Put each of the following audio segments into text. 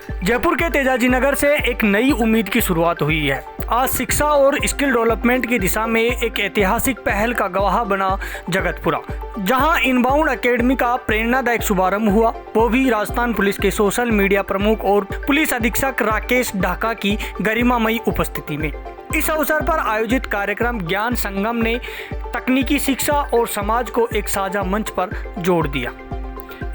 जयपुर के तेजाजी नगर से एक नई उम्मीद की शुरुआत हुई है। आज शिक्षा और स्किल डेवलपमेंट की दिशा में एक ऐतिहासिक पहल का गवाह बना जगतपुरा, जहां इनबाउंड एकेडमी का प्रेरणादायक शुभारंभ हुआ, वो भी राजस्थान पुलिस के सोशल मीडिया प्रमुख और पुलिस अधीक्षक राकेश ढाका की गरिमामयी उपस्थिति में। इस अवसर पर आयोजित कार्यक्रम ज्ञान संगम ने तकनीकी शिक्षा और समाज को एक साझा मंच पर जोड़ दिया।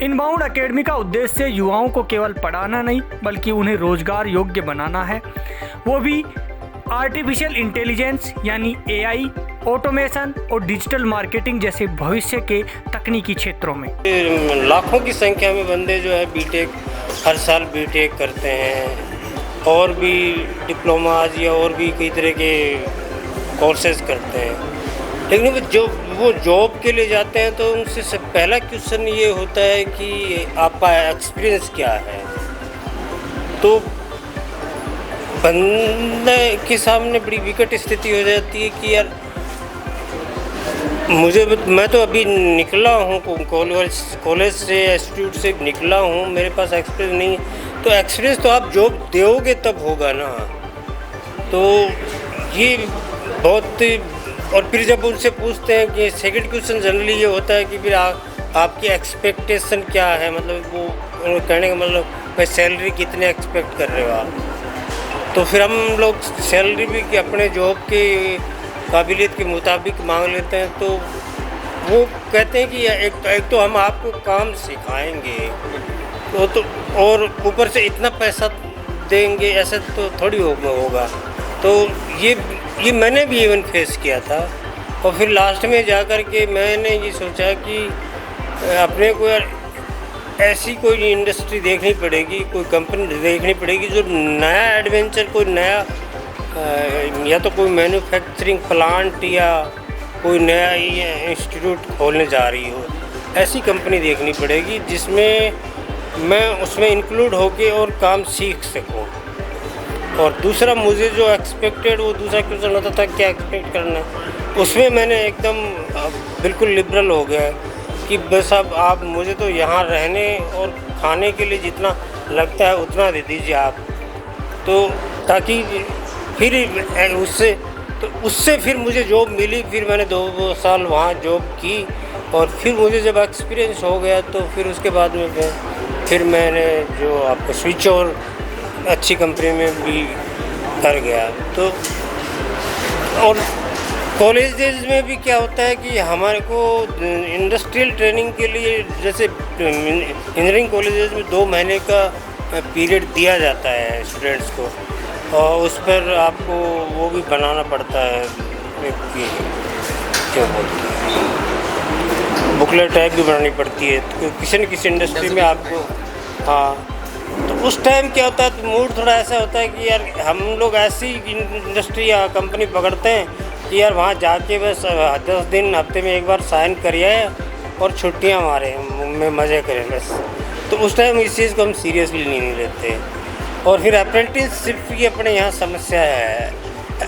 इनबाउंड एकेडमी का उद्देश्य युवाओं को केवल पढ़ाना नहीं बल्कि उन्हें रोजगार योग्य बनाना है, वो भी आर्टिफिशियल इंटेलिजेंस यानी AI, ऑटोमेशन और डिजिटल मार्केटिंग जैसे भविष्य के तकनीकी क्षेत्रों में। लाखों की संख्या में बंदे जो है बीटेक हर साल बीटेक करते हैं और भी डिप्लोमाज या और भी कई तरह के कोर्सेज करते हैं, लेकिन वो जॉब के लिए जाते हैं तो उनसे सब पहला क्वेश्चन ये होता है कि आपका एक्सपीरियंस क्या है। तो बंदे के सामने बड़ी विकट स्थिति हो जाती है कि यार मैं तो अभी निकला हूँ कॉलेज से इंस्टीट्यूट से निकला हूँ, मेरे पास एक्सपीरियंस नहीं है। तो एक्सपीरियंस तो आप जॉब दोगे तब होगा ना। तो ये बहुत, और फिर जब उनसे पूछते हैं कि सेकंड क्वेश्चन जनरली ये होता है कि फिर आपकी एक्सपेक्टेशन क्या है, मतलब वो कहने का मतलब भाई सैलरी कितने एक्सपेक्ट कर रहे हो आप। तो फिर हम लोग सैलरी भी कि अपने जॉब के काबिलियत के मुताबिक मांग लेते हैं। तो वो कहते हैं कि एक तो हम आपको काम सिखाएंगे तो और ऊपर से इतना पैसा देंगे, ऐसा तो थोड़ी होगा। तो ये मैंने भी इवन फेस किया था। और फिर लास्ट में जा कर के मैंने ये सोचा कि अपने को यार ऐसी कोई इंडस्ट्री देखनी पड़ेगी, कोई कंपनी देखनी पड़ेगी जो नया एडवेंचर, कोई नया या तो कोई मैन्युफैक्चरिंग प्लांट या कोई नया इंस्टीट्यूट खोलने जा रही हो, ऐसी कंपनी देखनी पड़ेगी जिसमें मैं उसमें इंक्लूड होके और काम सीख सकूं। और दूसरा मुझे जो एक्सपेक्टेड, वो दूसरा क्वेश्चन होता था क्या एक्सपेक्ट करना है, उसमें मैंने एकदम बिल्कुल लिबरल हो गया कि बस अब आप मुझे तो यहाँ रहने और खाने के लिए जितना लगता है उतना दे दीजिए आप, तो ताकि फिर उससे फिर मुझे जॉब मिली। फिर मैंने 2 साल वहाँ जॉब की और फिर मुझे जब एक्सपीरियंस हो गया तो फिर उसके बाद में फिर मैंने जो आपको स्विच और अच्छी कंपनी में भी कर गया। तो और कॉलेज डेज में भी क्या होता है कि हमारे को इंडस्ट्रियल ट्रेनिंग के लिए, जैसे इंजीनियरिंग कॉलेजेस में 2 महीने का पीरियड दिया जाता है स्टूडेंट्स को, और उस पर आपको वो भी बनाना पड़ता है, क्या बोलते हैं, बुकलेट टाइप भी बनानी पड़ती है। तो किसी न किसी इंडस्ट्री में आपको, हाँ, तो उस टाइम क्या होता है, तो मूड थोड़ा ऐसा होता है कि यार हम लोग ऐसी इंडस्ट्री या कंपनी पकड़ते हैं कि यार वहाँ जाके बस 10 दिन हफ्ते में एक बार साइन करिए और छुट्टियाँ मारें, में मज़े करें बस। तो उस टाइम इस चीज़ को हम सीरियसली नहीं लेते। और फिर अप्रेंटिसशिप की अपने यहाँ समस्या है।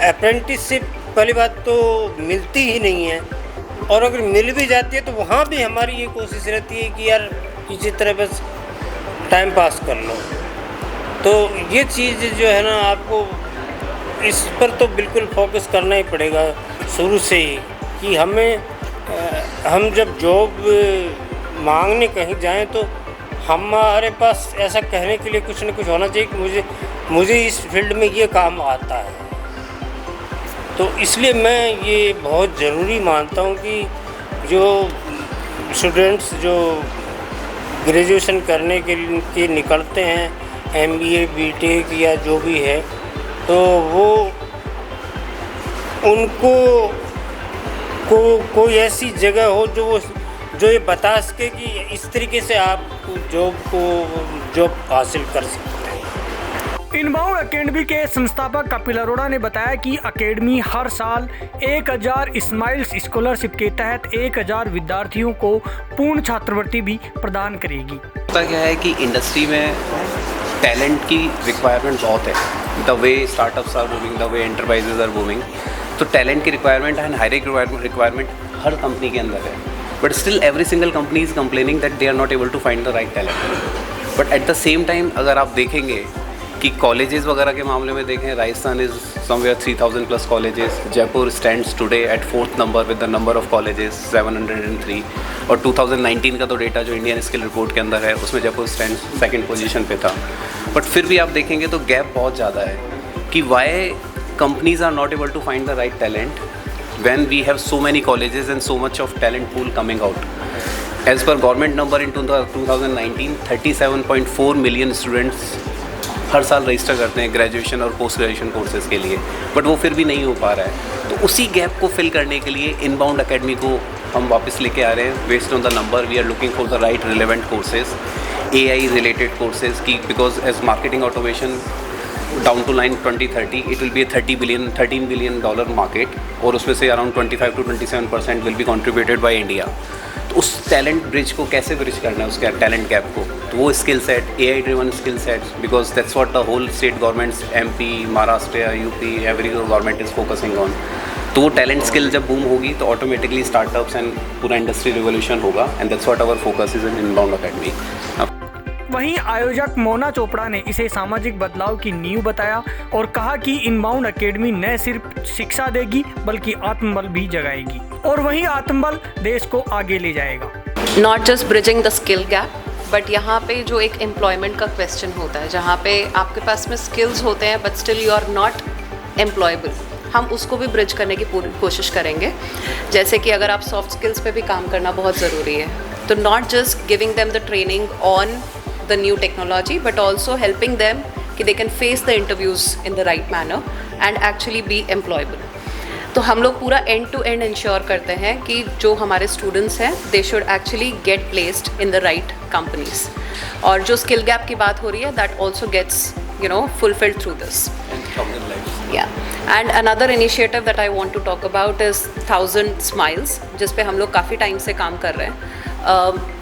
अप्रेंटिसशिप पहली बात तो मिलती ही नहीं है, और अगर मिल भी जाती है तो वहाँ भी हमारी ये कोशिश रहती है कि यार किसी तरह बस टाइम पास कर लो। तो ये चीज़ जो है ना, आपको इस पर तो बिल्कुल फोकस करना ही पड़ेगा शुरू से ही कि हम जब जॉब मांगने कहीं जाएं तो हमारे पास ऐसा कहने के लिए कुछ न कुछ होना चाहिए कि मुझे इस फील्ड में ये काम आता है। तो इसलिए मैं ये बहुत ज़रूरी मानता हूँ कि जो स्टूडेंट्स जो ग्रेजुएशन करने के निकलते हैं, MBA BTech या जो भी है, तो वो उनको कोई ऐसी जगह हो जो ये बता सके कि इस तरीके से आप जॉब हासिल कर सकते हैं। इनबाउंड एकेडमी के संस्थापक कपिल अरोड़ा ने बताया कि एकेडमी हर साल 1000 स्माइल्स स्कॉलरशिप के तहत 1000 विद्यार्थियों को पूर्ण छात्रवृत्ति भी प्रदान करेगी। होता क्या है कि इंडस्ट्री में टैलेंट की रिक्वायरमेंट बहुत है। The way startups are booming, the way enterprises are booming, तो टैलेंट की रिक्वायरमेंट एंड हायरिंग रिक्वायरमेंट हर कंपनी के अंदर है। But still every single company is complaining that they are not able to find the right talent. But at the same time अगर आप देखेंगे कि कॉलेजेस वगैरह के मामले में देखें, Rajasthan is somewhere 3000 plus colleges, Jaipur stands today at 4th number with the number of colleges 703, और 2019 का तो डेटा जो इंडियन स्किल रिपोर्ट के अंदर है उसमें जयपुर स्टैंड्स 2nd पोजीशन पे था। बट फिर भी आप देखेंगे तो गैप बहुत ज़्यादा है कि why companies are not able to find the right talent when we have so many colleges and so much of talent pool coming out. As per government number in 2019, 37.4 million students हर साल register करते हैं graduation और post graduation courses के लिए, but वो फिर भी नहीं हो पा रहा है। तो उसी गैप को फिल करने के लिए इनबाउंड अकेडमी को हम वापस लेके आ रहे हैं। Based on the number we are looking for the right relevant courses, AI related courses की, because as marketing automation down to line 2030 it will be $13 billion market, और उसमें से around 25 to 27% will be contributed by India. तो उस talent bridge को कैसे bridge करना है, उसके टैलेंट गैप को, तो वो skill set, AI driven skill sets, because that's what the whole state governments, MP, Maharashtra, UP, every government is focusing on. तो वो टैलेंट स्किल जब बूम होगी तो ऑटोमेटिकली स्टार्टअप्स एंड पूरा इंडस्ट्री रिवोल्यूशन होगा, and that's what our focus is in inbound academy. वहीं आयोजक मोना चोपड़ा ने इसे सामाजिक बदलाव की नींव बताया और कहा कि इनबाउंड अकेडमी न सिर्फ शिक्षा देगी बल्कि आत्मबल भी जगाएगी, और वहीं आत्मबल देश को आगे ले जाएगा। Not just bridging the skill gap, but यहाँ पे जो एक एम्प्लॉयमेंट का क्वेश्चन होता है, जहाँ पे आपके पास में स्किल्स होते हैं but still you are not employable, हम उसको भी ब्रिज करने की पूरी कोशिश करेंगे। जैसे कि अगर आप सॉफ्ट स्किल्स पे भी काम करना बहुत ज़रूरी है, तो not just giving them the training on the new technology, but also helping them कि they can face the interviews in the right manner and actually be employable. तो हम लोग पूरा end to end ensure करते हैं कि जो हमारे students हैं they should actually get placed in the right companies. और जो skill gap की बात हो रही है that also gets fulfilled through this. Yeah. And another initiative that I want to talk about is 1000 Smiles, जिस पे हम लोग काफ़ी टाइम से काम कर रहे हैं।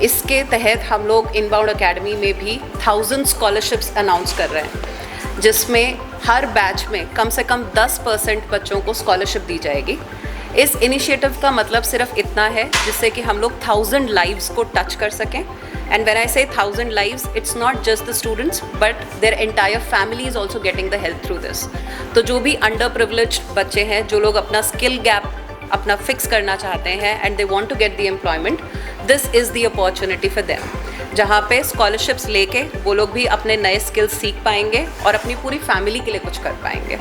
इसके तहत हम लोग इनबाउंड अकेडमी में भी 1000 स्कॉलरशिप्स अनाउंस कर रहे हैं, जिसमें हर बैच में कम से कम 10% बच्चों को स्कॉलरशिप दी जाएगी। इस इनिशिएटिव का मतलब सिर्फ इतना है जिससे कि हम लोग 1000 लाइव्स को टच कर सकें। एंड व्हेन आई से 1000 lives, it's not just the students but their entire family is also getting the help through this. तो जो भी अंडर प्रिविलेज्ड बच्चे हैं, जो लोग अपना स्किल गैप अपना फिक्स करना चाहते हैं and they want to get the employment, this is the opportunity for them, जहाँ पे स्कॉलरशिप्स लेके वो लोग भी अपने नए स्किल्स सीख पाएंगे और अपनी पूरी फैमिली के लिए कुछ कर पाएंगे।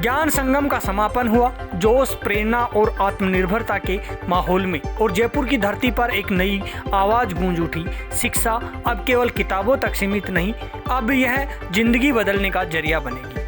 ज्ञान संगम का समापन हुआ जोश, प्रेरणा और आत्मनिर्भरता के माहौल में, और जयपुर की धरती पर एक नई आवाज़ गूंज उठी। शिक्षा अब केवल किताबों तक सीमित नहीं, अब यह जिंदगी बदलने का जरिया बनेगी।